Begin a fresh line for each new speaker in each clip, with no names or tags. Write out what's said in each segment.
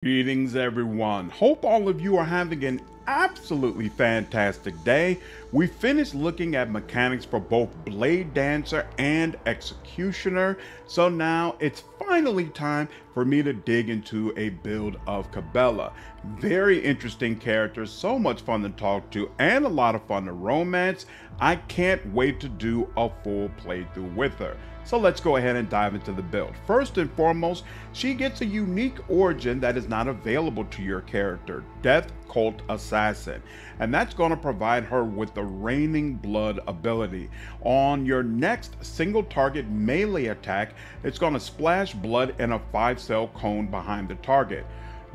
Greetings everyone. Hope all of you are having an absolutely fantastic day. We finished looking at mechanics for both Bladedancer and Executioner, so now it's finally time for me to dig into a build of Kibellah. Very interesting characters, so much fun to talk to, and a lot of fun to romance. I can't wait to do a full playthrough with her. So let's go ahead and dive into the build. First and foremost, she gets a unique origin that is not available to your character, Death Cult Assassin. And that's going to provide her with the Raining Blood ability. On your next single target melee attack, it's going to splash blood in a 5-cell cone behind the target.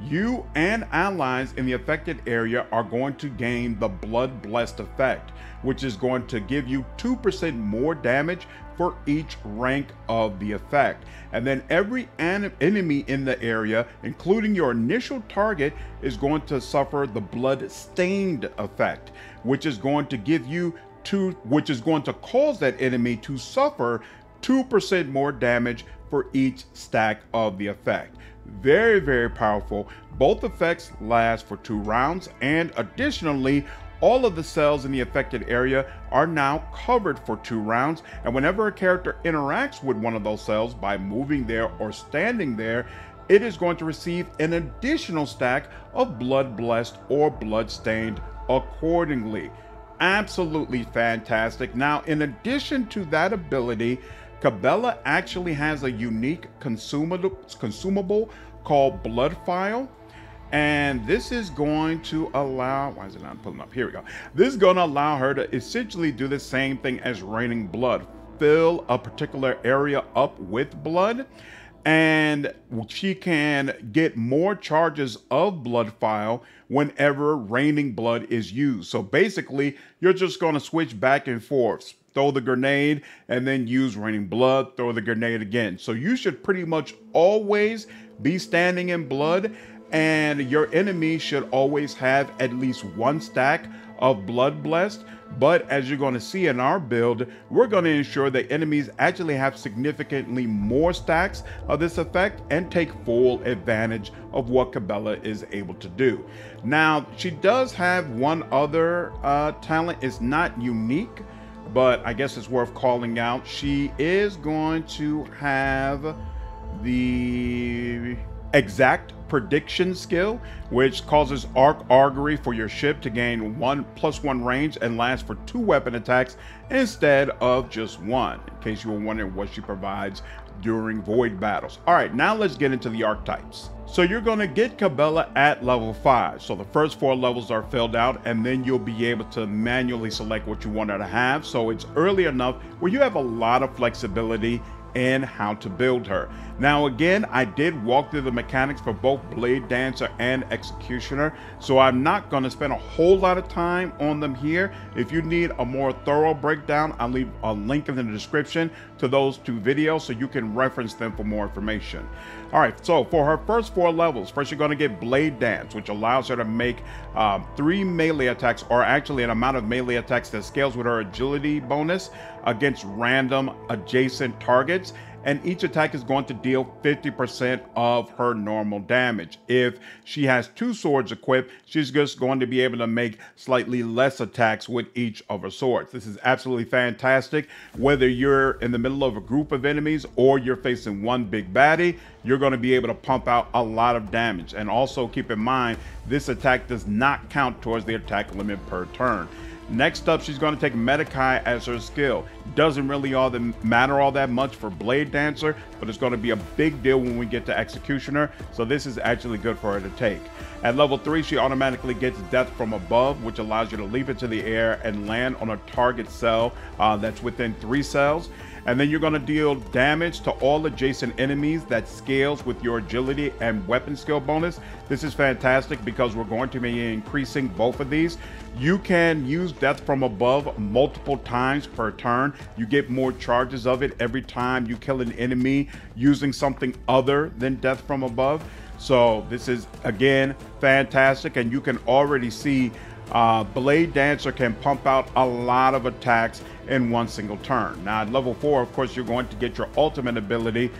You and allies in the affected area are going to gain the Bloodblessed effect, which is going to give you 2% more damage for each rank of the effect. And then every enemy in the area, including your initial target, is going to suffer the Blood-stained effect, which is going to cause that enemy to suffer 2% more damage for each stack of the effect. Very, very powerful. Both effects last for 2 rounds, and additionally, all of the cells in the affected area are now covered for 2 rounds, and whenever a character interacts with one of those cells by moving there or standing there, it is going to receive an additional stack of Bloodblessed or Bloodstained accordingly. Absolutely fantastic. Now, in addition to that ability, Kibellah actually has a unique consumable called Blood File. And this is going to allow, why is it not pulling up? Here we go. This is going to allow her to essentially do the same thing as Raining Blood. Fill a particular area up with blood, and she can get more charges of Blood File whenever Raining Blood is used. So basically, you're just going to switch back and forth. Throw the grenade and then use Raining Blood, throw the grenade again. So you should pretty much always be standing in blood, and your enemy should always have at least 1 stack of Bloodblessed. But as you're going to see in our build, we're going to ensure that enemies actually have significantly more stacks of this effect and take full advantage of what Kibellah is able to do. Now, she does have one other talent. It's not unique, but I guess it's worth calling out. She is going to have the Exact Prediction skill, which causes arc augury for your ship to gain 1+1 range and last for 2 weapon attacks instead of just 1, in case you were wondering what she provides during void battles. All right, now let's get into the archetypes. So you're going to get Kibellah at level 5. So the first 4 levels are filled out, and then you'll be able to manually select what you want her to have. So it's early enough where you have a lot of flexibility and how to build her. Now again, I did walk through the mechanics for both Bladedancer and Executioner, so I'm not going to spend a whole lot of time on them here. If you need a more thorough breakdown, I'll leave a link in the description to those 2 videos so you can reference them for more information. Alright, so for her first 4 levels, first you're going to get Blade Dance, which allows her to make 3 melee attacks, or actually an amount of melee attacks that scales with her agility bonus against random adjacent targets, and each attack is going to deal 50% of her normal damage. If she has 2 swords equipped, she's just going to be able to make slightly less attacks with each of her swords. This is absolutely fantastic. Whether you're in the middle of a group of enemies or you're facing one big baddie, you're going to be able to pump out a lot of damage. And also keep in mind, this attack does not count towards the attack limit per turn. Next up, she's going to take Medikai as her skill. Doesn't really matter all that much for Bladedancer, but it's going to be a big deal when we get to Executioner, so this is actually good for her to take. At level 3, she automatically gets Death from Above, which allows you to leap into the air and land on a target cell that's within 3 cells. And then you're going to deal damage to all adjacent enemies that scales with your agility and weapon skill bonus. This is fantastic because we're going to be increasing both of these. You can use Death from Above multiple times per turn. You get more charges of it every time you kill an enemy using something other than Death from Above. So this is, again, fantastic, and you can already see Bladedancer can pump out a lot of attacks in one single turn. Now at level 4, of course, you're going to get your ultimate ability,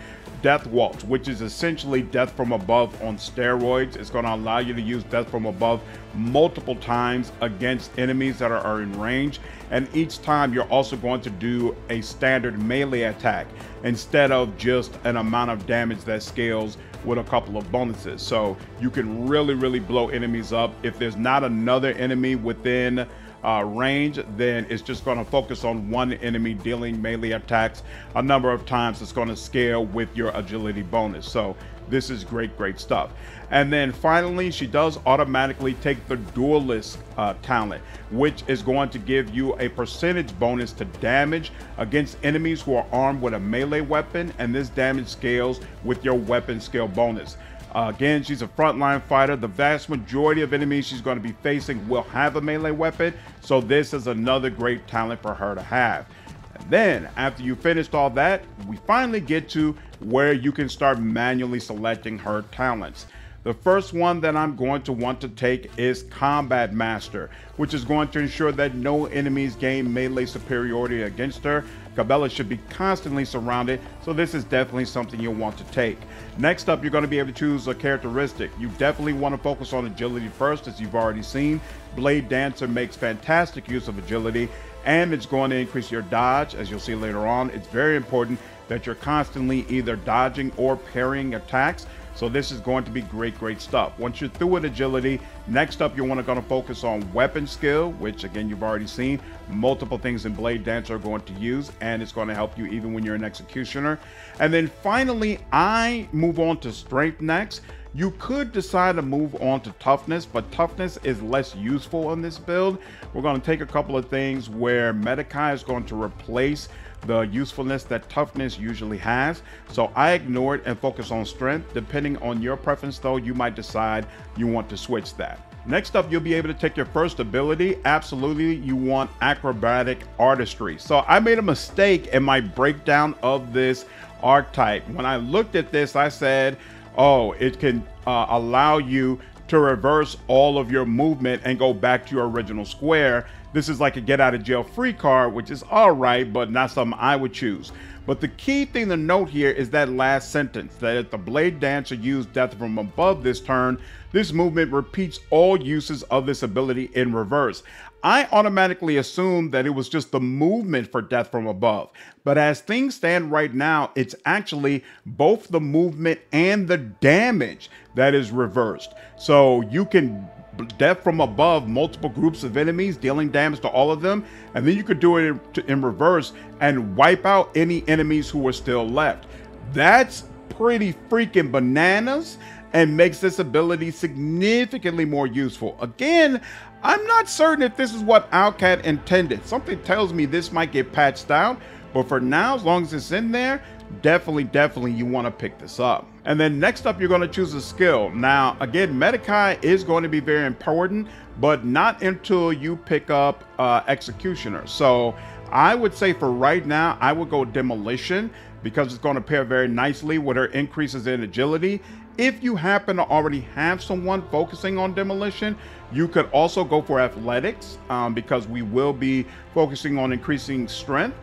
Death Waltz, which is essentially death from above on steroids. It's going to allow you to use death from above multiple times against enemies that are in range, and each time you're also going to do a standard melee attack instead of just an amount of damage that scales with a couple of bonuses. So you can really blow enemies up. If there's not another enemy within range, then it's just going to focus on one enemy dealing melee attacks a number of times. It's going to scale with your agility bonus. So this is great stuff. And then finally, she does automatically take the duelist talent, which is going to give you a percentage bonus to damage against enemies who are armed with a melee weapon, and this damage scales with your weapon skill bonus. Again, she's a frontline fighter. The vast majority of enemies she's going to be facing will have a melee weapon, so this is another great talent for her to have. And then, after you finished all that, we finally get to where you can start manually selecting her talents. The first one that I'm going to want to take is Combat Master, which is going to ensure that no enemies gain melee superiority against her. Kibellah should be constantly surrounded, so this is definitely something you'll want to take. Next up, you're going to be able to choose a characteristic. You definitely want to focus on agility first, as you've already seen. Bladedancer makes fantastic use of agility, and it's going to increase your dodge, as you'll see later on. It's very important that you're constantly either dodging or parrying attacks. So this is going to be great stuff. Once you're through with agility, next up you're going to focus on weapon skill, which again you've already seen. Multiple things in Bladedancer are going to use, and it's going to help you even when you're an executioner. And then finally, I move on to strength next. You could decide to move on to toughness, but toughness is less useful on this build. We're going to take a couple of things where Medikai is going to replace the usefulness that toughness usually has. So I ignore it and focus on strength. Depending on your preference though, you might decide you want to switch that. Next up, you'll be able to take your first ability. Absolutely, you want acrobatic artistry. So I made a mistake in my breakdown of this archetype. When I looked at this, I said, oh, it can allow you to reverse all of your movement and go back to your original square. This is like a get out of jail free card, which is all right, but not something I would choose. But the key thing to note here is that last sentence, that if the Bladedancer used death from above this turn, this movement repeats all uses of this ability in reverse. I automatically assumed that it was just the movement for death from above. But as things stand right now, it's actually both the movement and the damage that is reversed. So you can death from above multiple groups of enemies, dealing damage to all of them, and then you could do it in reverse and wipe out any enemies who are still left. That's pretty freaking bananas and makes this ability significantly more useful. Again, I'm not certain if this is what Owlcat intended. Something tells me this might get patched out, but for now, as long as it's in there, definitely you want to pick this up. And then next up, you're going to choose a skill. Now, again, Medikai is going to be very important, but not until you pick up Executioner. So I would say for right now, I would go Demolition, because it's going to pair very nicely with her increases in agility. If you happen to already have someone focusing on Demolition, you could also go for Athletics, because we will be focusing on increasing strength.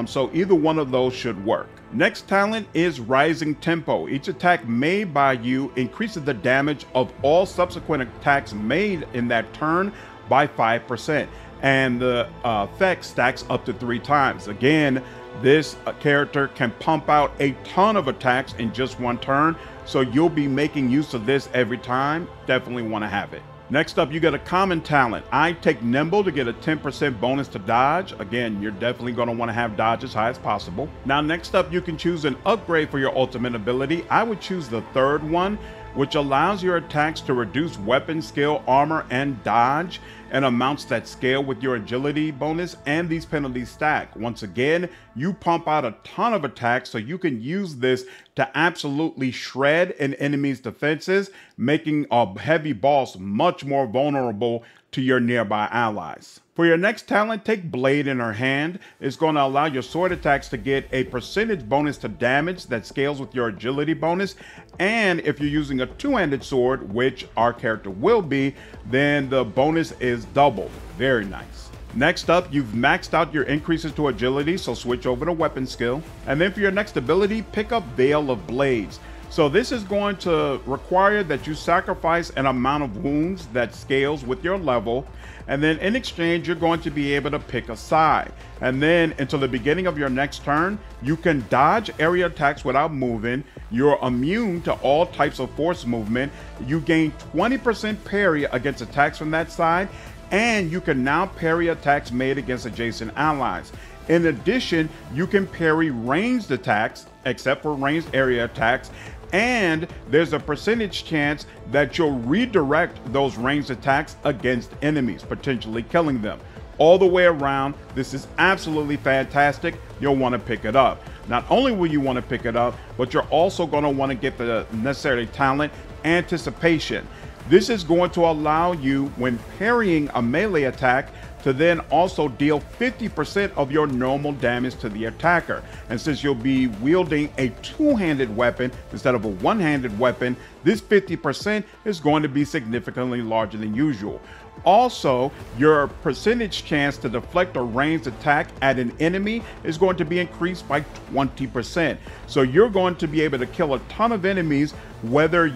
So either one of those should work. Next talent is Rising Tempo. Each attack made by you increases the damage of all subsequent attacks made in that turn by 5%. And the effect stacks up to 3 times. Again, this character can pump out a ton of attacks in just one turn. So you'll be making use of this every time. Definitely want to have it. Next up, you get a common talent. I take Nimble to get a 10% bonus to dodge. Again, you're definitely going to want to have dodge as high as possible. Now, next up, you can choose an upgrade for your ultimate ability. I would choose the third one, which allows your attacks to reduce weapon skill, armor, and dodge and amounts that scale with your agility bonus, and these penalties stack. Once again, you pump out a ton of attacks, so you can use this to absolutely shred an enemy's defenses, making a heavy boss much more vulnerable to your nearby allies. For your next talent, take Blade in her hand. It's going to allow your sword attacks to get a percentage bonus to damage that scales with your agility bonus. And if you're using a two-handed sword, which our character will be, then the bonus is doubled. Very nice. Next up, you've maxed out your increases to agility, so switch over to weapon skill. And then for your next ability, pick up Veil of Blades. So this is going to require that you sacrifice an amount of wounds that scales with your level. And then in exchange, you're going to be able to pick a side. And then until the beginning of your next turn, you can dodge area attacks without moving. You're immune to all types of force movement. You gain 20% parry against attacks from that side. And you can now parry attacks made against adjacent allies. In addition, you can parry ranged attacks, except for ranged area attacks. And there's a percentage chance that you'll redirect those ranged attacks against enemies, potentially killing them. All the way around, this is absolutely fantastic. You'll want to pick it up. Not only will you want to pick it up, but you're also going to want to get the necessary talent, Anticipation. This is going to allow you, when parrying a melee attack, to then also deal 50% of your normal damage to the attacker. And since you'll be wielding a two-handed weapon instead of a one-handed weapon, this 50% is going to be significantly larger than usual. Also, your percentage chance to deflect a ranged attack at an enemy is going to be increased by 20%. So you're going to be able to kill a ton of enemies, whether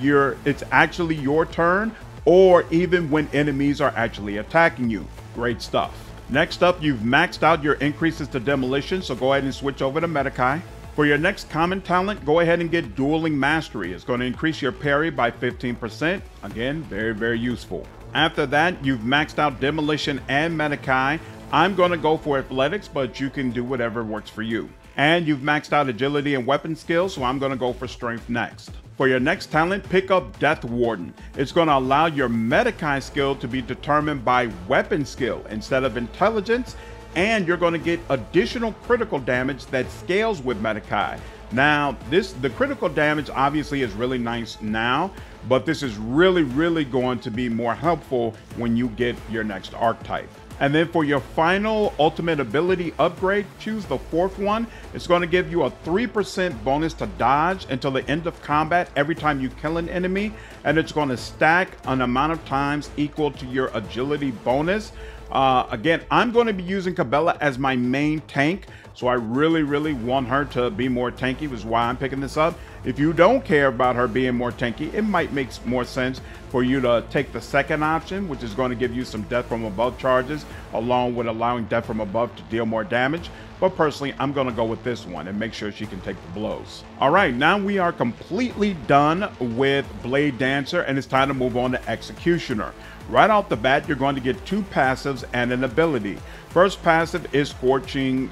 it's actually your turn or even when enemies are actually attacking you. Great stuff. Next up, you've maxed out your increases to demolition, so go ahead and switch over to Metakai. For your next common talent, go ahead and get Dueling Mastery. It's going to increase your parry by 15%. Again, very, very useful. After that, you've maxed out Demolition and Metakai. I'm going to go for Athletics, but you can do whatever works for you. And you've maxed out Agility and Weapon skills, so I'm going to go for Strength next. For your next talent, pick up Death Warden. It's going to allow your Metakai skill to be determined by weapon skill instead of intelligence, and you're going to get additional critical damage that scales with Metakai. Now, the critical damage obviously is really nice now, but this is really going to be more helpful when you get your next archetype. And then for your final ultimate ability upgrade, choose the fourth one. It's going to give you a 3% bonus to dodge until the end of combat every time you kill an enemy. And it's going to stack an amount of times equal to your agility bonus. Again, I'm going to be using Kibellah as my main tank. So I really want her to be more tanky, which is why I'm picking this up. If you don't care about her being more tanky, it might make more sense for you to take the second option, which is going to give you some death from above charges, along with allowing death from above to deal more damage. But personally, I'm going to go with this one and make sure she can take the blows. All right, now we are completely done with Bladedancer, and it's time to move on to Executioner. Right off the bat, you're going to get two passives and an ability. First passive is Scourging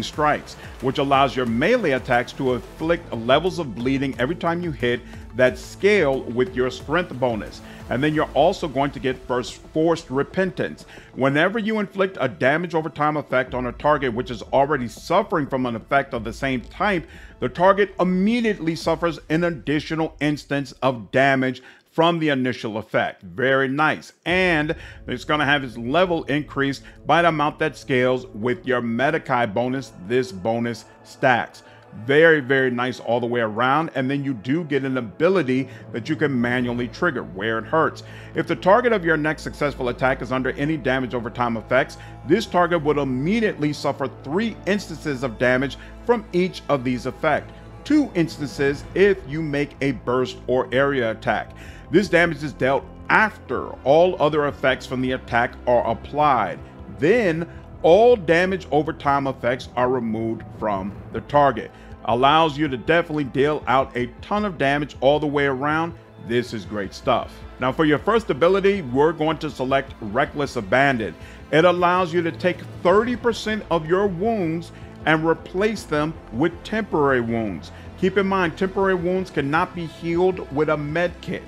Strikes, which allows your melee attacks to inflict levels of bleeding every time you hit that scale with your strength bonus. And then you're also going to get Forced Repentance. Whenever you inflict a damage over time effect on a target which is already suffering from an effect of the same type, the target immediately suffers an additional instance of damage from the initial effect. Very nice. And it's going to have its level increased by the amount that scales with your Metakai bonus. This bonus stacks. Very nice all the way around. And then you do get an ability that you can manually trigger where it hurts. If the target of your next successful attack is under any damage over time effects, this target would immediately suffer 3 instances of damage from each of these effects. 2 instances if you make a burst or area attack. This damage is dealt after all other effects from the attack are applied. Then all damage over time effects are removed from the target. Allows you to definitely deal out a ton of damage all the way around. This is great stuff. Now for your first ability, we're going to select Reckless Abandon. It allows you to take 30% of your wounds and replace them with temporary wounds. Keep in mind, temporary wounds cannot be healed with a med kit.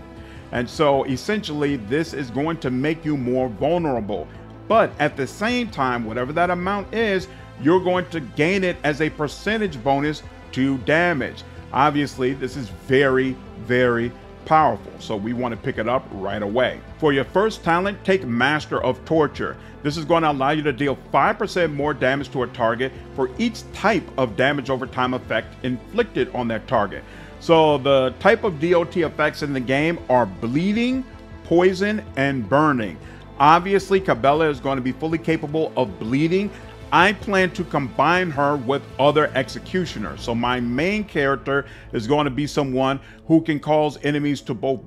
And so essentially this is going to make you more vulnerable. But at the same time, whatever that amount is, you're going to gain it as a percentage bonus to damage. Obviously, this is very powerful, so we want to pick it up right away. For your first talent, take Master of Torture. This is going to allow you to deal 5% more damage to a target for each type of damage over time effect inflicted on that target. So the type of DOT effects in the game are bleeding, poison, and burning. Obviously, Kibellah is going to be fully capable of bleeding. I plan to combine her with other executioners. So my main character is going to be someone who can cause enemies to both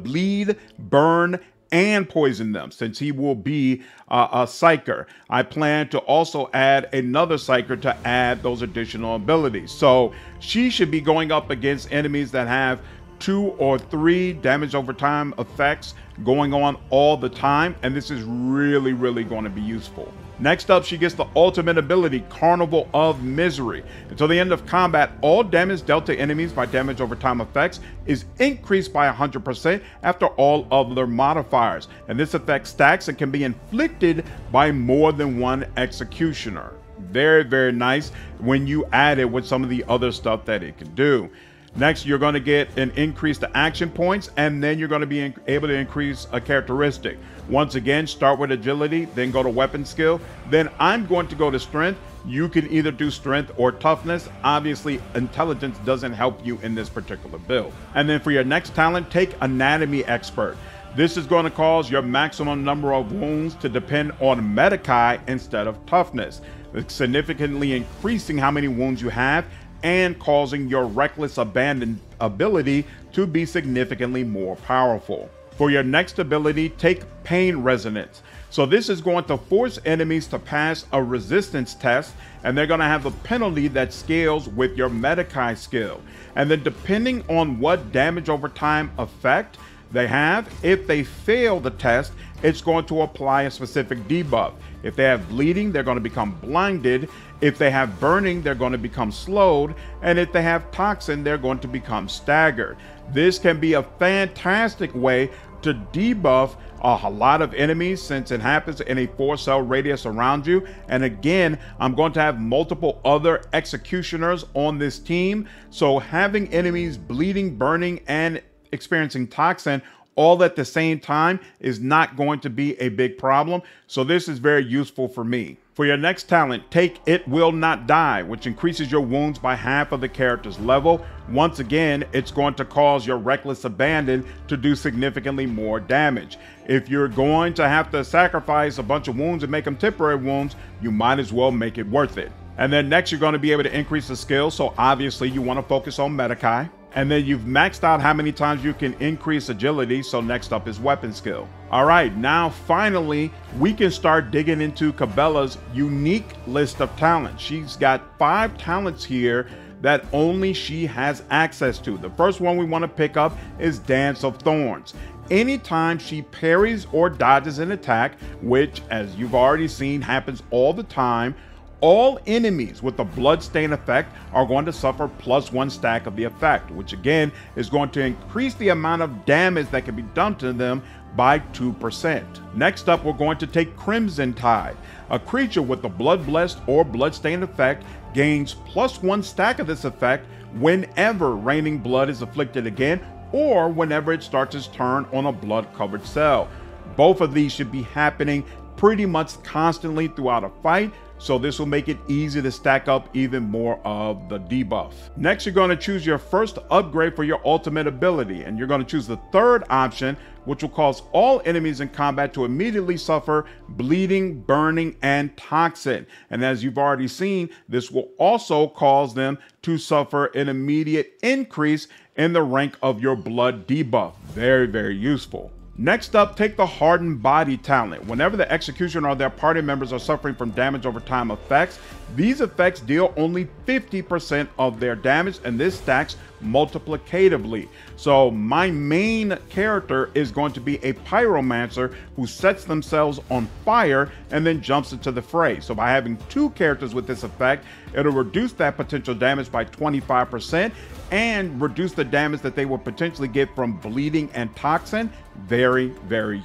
bleed, burn, and poison them, since he will be a psyker. I plan to also add another psyker to add those additional abilities. So she should be going up against enemies that have 2 or 3 damage over time effects going on all the time, and this is really going to be useful. Next up, she gets the ultimate ability, Carnival of Misery. Until the end of combat, all damage dealt to enemies by damage over time effects is increased by 100% after all other modifiers, and this effect stacks and can be inflicted by more than one executioner. Very nice when you add it with some of the other stuff that it can do. Next, you're going to get an increase to action points, and then you're going to be able to increase a characteristic. Once again, start with agility, then go to weapon skill. Then I'm going to go to strength. You can either do strength or toughness. Obviously, intelligence doesn't help you in this particular build. And then for your next talent, take Anatomy Expert. This is going to cause your maximum number of wounds to depend on Medicae instead of toughness, significantly increasing how many wounds you have and causing your Reckless Abandon ability to be significantly more powerful. For your next ability, take Pain Resonance. So this is going to force enemies to pass a resistance test, and they're going to have a penalty that scales with your Medicae skill. And then depending on what damage over time effect they have, if they fail the test, it's going to apply a specific debuff. If they have bleeding, they're going to become blinded. If they have burning, they're going to become slowed. And if they have toxin, they're going to become staggered. This can be a fantastic way to debuff a lot of enemies, since it happens in a 4-cell radius around you. And again, I'm going to have multiple other executioners on this team. So having enemies bleeding, burning, and experiencing toxin all at the same time is not going to be a big problem. So this is very useful for me. For your next talent, take It Will Not Die, which increases your wounds by half of the character's level. Once again, it's going to cause your Reckless Abandon to do significantly more damage. If you're going to have to sacrifice a bunch of wounds and make them temporary wounds, you might as well make it worth it. And then next, you're going to be able to increase the skill. So obviously you want to focus on Medicae. And then you've maxed out how many times you can increase agility. So next up is weapon skill. All right, now finally, we can start digging into Kibellah's unique list of talents. She's got 5 talents here that only she has access to. The first one we want to pick up is Dance of Thorns. Anytime she parries or dodges an attack, which as you've already seen happens all the time, all enemies with the Bloodstain effect are going to suffer +1 stack of the effect, which again is going to increase the amount of damage that can be done to them by 2%. Next up, we're going to take Crimson Tide. A creature with the Bloodblessed or Bloodstained effect gains +1 stack of this effect whenever Raining Blood is afflicted again, or whenever it starts its turn on a blood-covered cell. Both of these should be happening pretty much constantly throughout a fight, so this will make it easy to stack up even more of the debuff. Next, you're going to choose your first upgrade for your ultimate ability, and you're going to choose the third option, which will cause all enemies in combat to immediately suffer bleeding, burning, and toxin. And as you've already seen, this will also cause them to suffer an immediate increase in the rank of your blood debuff. Very useful. Next up, take the Hardened Body talent. Whenever the executioner or their party members are suffering from damage over time effects, these effects deal only 50% of their damage, and this stacks multiplicatively. So my main character is going to be a pyromancer who sets themselves on fire and then jumps into the fray. So by having 2 characters with this effect, it'll reduce that potential damage by 25% and reduce the damage that they will potentially get from bleeding and toxin. Very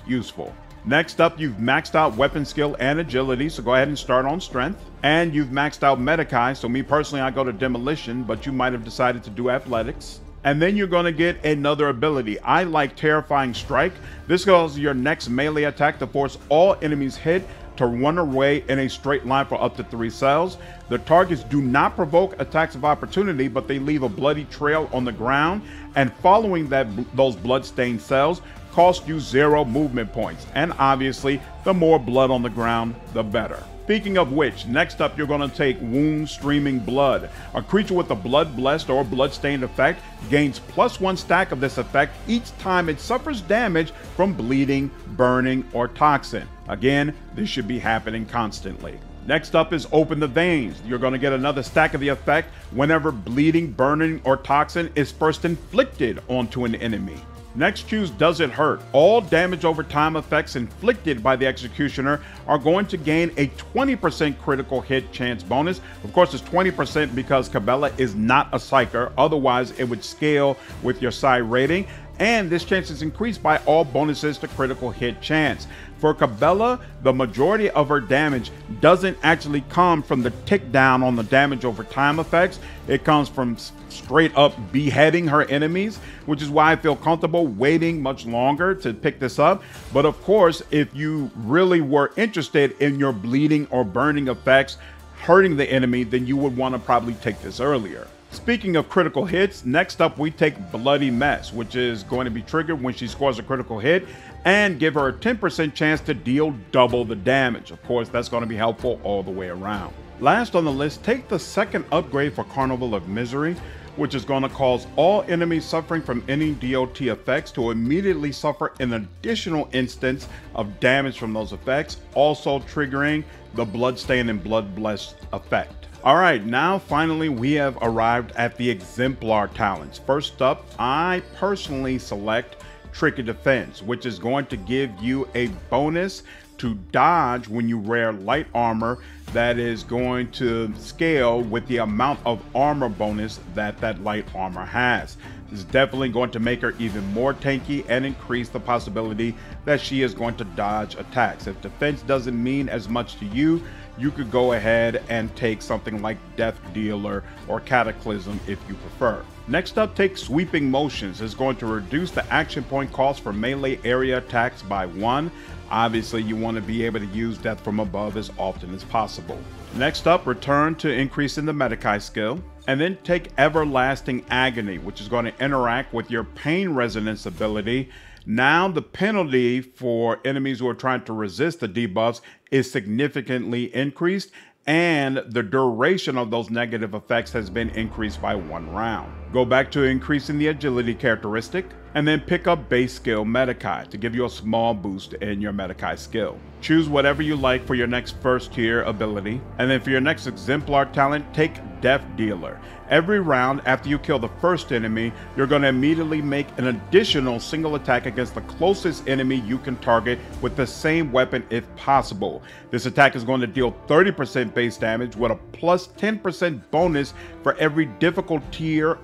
useful. Next up, you've maxed out weapon skill and agility, so go ahead and start on strength. And you've maxed out Medicae, so me personally, I go to demolition, but you might have decided to do athletics. And then you're going to get another ability. I like Terrifying Strike. This causes your next melee attack to force all enemies hit to run away in a straight line for up to 3 cells. The targets do not provoke attacks of opportunity, but they leave a bloody trail on the ground, and following those blood-stained cells, cost you 0 movement points, and obviously the more blood on the ground, the better. Speaking of which, next up you're going to take Wound Streaming Blood. A creature with a Bloodblessed or Bloodstained effect gains +1 stack of this effect each time it suffers damage from bleeding, burning, or toxin. Again, this should be happening constantly. Next up is Open the Veins. You're going to get another stack of the effect whenever bleeding, burning, or toxin is first inflicted onto an enemy. Next, choose Does It Hurt. All damage over time effects inflicted by the Executioner are going to gain a 20% critical hit chance bonus. Of course, it's 20% because Kibellah is not a psyker, otherwise it would scale with your psi rating, and this chance is increased by all bonuses to critical hit chance. For Kibellah, the majority of her damage doesn't actually come from the tick down on the damage over time effects. It comes from straight up beheading her enemies, which is why I feel comfortable waiting much longer to pick this up. But of course, if you really were interested in your bleeding or burning effects hurting the enemy, then you would want to probably take this earlier. Speaking of critical hits, next up we take Bloody Mess, which is going to be triggered when she scores a critical hit and give her a 10% chance to deal double the damage. Of course, that's going to be helpful all the way around. Last on the list, take the second upgrade for Carnival of Misery, which is going to cause all enemies suffering from any DOT effects to immediately suffer an additional instance of damage from those effects, also triggering the Bloodstain and Bloodblessed effect. Alright, now finally we have arrived at the Exemplar talents. First up, I personally select Tricky Defense, which is going to give you a bonus to dodge when you wear light armor that is going to scale with the amount of armor bonus that that light armor has. This is definitely going to make her even more tanky and increase the possibility that she is going to dodge attacks. If defense doesn't mean as much to you, you could go ahead and take something like Death Dealer or Cataclysm if you prefer. Next up, take Sweeping Motions. It's going to reduce the action point cost for melee area attacks by 1. Obviously, you want to be able to use Death from Above as often as possible. Next up, return to increasing the Medikai skill. And then take Everlasting Agony, which is going to interact with your Pain Resonance ability. Now the penalty for enemies who are trying to resist the debuffs is significantly increased, and the duration of those negative effects has been increased by 1 round. Go back to increasing the agility characteristic, and then pick up base skill Medikai to give you a small boost in your Medikai skill. Choose whatever you like for your next first tier ability, and then for your next Exemplar talent, take Death Dealer. Every round after you kill the first enemy, you're going to immediately make an additional single attack against the closest enemy you can target with the same weapon if possible. This attack is going to deal 30% base damage with a plus 10% bonus for every difficulty tier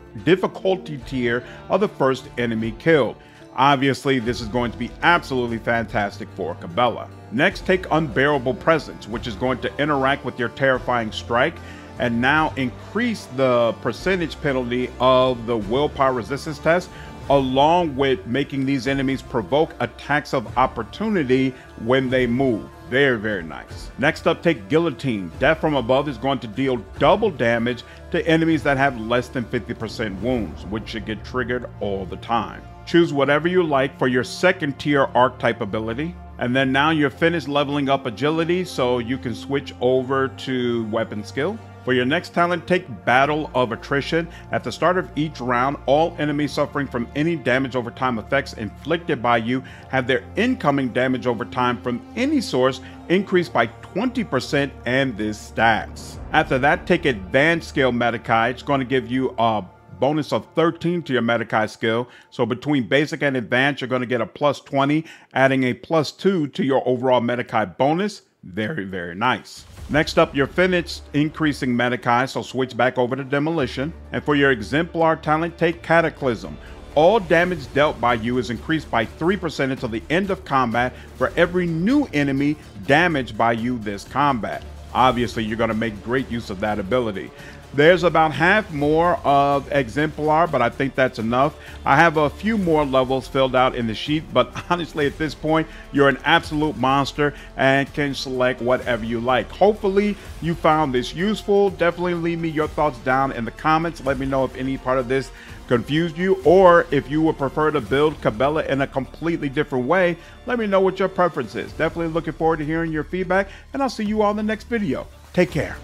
of the first enemy killed. Obviously, this is going to be absolutely fantastic for Kibellah. Next, take Unbearable Presence, which is going to interact with your Terrifying Strike and now increase the percentage penalty of the willpower resistance test, along with making these enemies provoke attacks of opportunity when they move. Very, very nice. Next up, take Guillotine. Death from Above is going to deal double damage to enemies that have less than 50% wounds, which should get triggered all the time. Choose whatever you like for your second tier archetype ability. And then now you're finished leveling up agility, so you can switch over to weapon skill. For your next talent, take Battle of Attrition. At the start of each round, all enemies suffering from any damage over time effects inflicted by you have their incoming damage over time from any source increased by 20%, and this stacks. After that, take Advanced Skill Medikai. It's going to give you a bonus of 13 to your Medikai skill. So between basic and advanced, you're going to get a plus 20, adding a plus 2 to your overall Medikai bonus. Very, very nice. Next up, you're finished increasing Medikai, so switch back over to Demolition. And for your Exemplar talent, take Cataclysm. All damage dealt by you is increased by 3% until the end of combat for every new enemy damaged by you this combat. Obviously, you're going to make great use of that ability. There's about half more of Exemplar, but I think that's enough. I have a few more levels filled out in the sheet, but honestly at this point, you're an absolute monster and can select whatever you like. Hopefully you found this useful. Definitely leave me your thoughts down in the comments. Let me know if any part of this confused you, or if you would prefer to build Kibellah in a completely different way. Let me know what your preference is. Definitely looking forward to hearing your feedback, and I'll see you all in the next video. Take care.